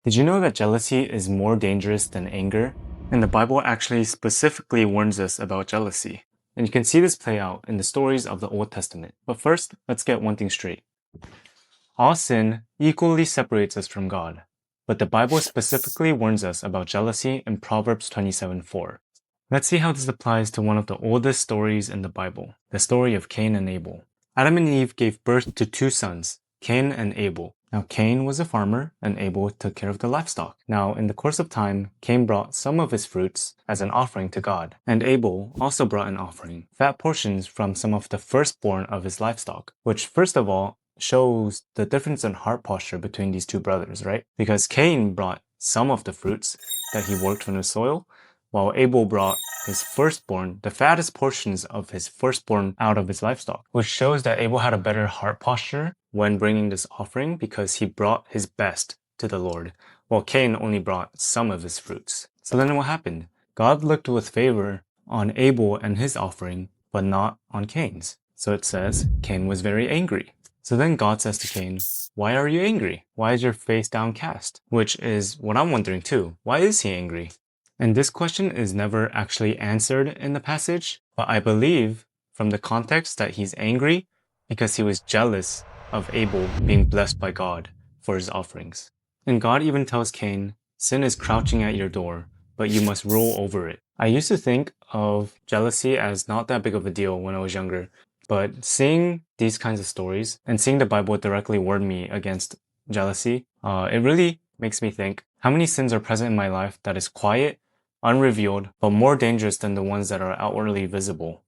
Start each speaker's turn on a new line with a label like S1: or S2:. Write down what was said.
S1: Did you know that jealousy is more dangerous than anger? And the Bible actually specifically warns us about jealousy. And you can see this play out in the stories of the Old Testament. But first, let's get one thing straight. All sin equally separates us from God. But the Bible specifically warns us about jealousy in Proverbs 27:4. Let's see how this applies to one of the oldest stories in the Bible, the story of Cain and Abel. Adam and Eve gave birth to two sons, Cain and Abel. Now, Cain was a farmer and Abel took care of the livestock. Now, in the course of time, Cain brought some of his fruits as an offering to God, and Abel also brought an offering, fat portions from some of the firstborn of his livestock, which first of all shows the difference in heart posture between these two brothers, right? Because Cain brought some of the fruits that he worked from the soil, while Abel brought his firstborn, the fattest portions of his firstborn out of his livestock, which shows that Abel had a better heart posture when bringing this offering because he brought his best to the Lord, while Cain only brought some of his fruits. So then what happened? God looked with favor on Abel and his offering, but not on Cain's. So it says, Cain was very angry. So then God says to Cain, why are you angry? Why is your face downcast? Which is what I'm wondering too. Why is he angry? And this question is never actually answered in the passage, but I believe from the context that he's angry because he was jealous of Abel being blessed by God for his offerings. And God even tells Cain, sin is crouching at your door, but you must rule over it. I used to think of jealousy as not that big of a deal when I was younger, but seeing these kinds of stories and seeing the Bible directly warn me against jealousy, it really makes me think, how many sins are present in my life that is quiet, unrevealed, but more dangerous than the ones that are outwardly visible?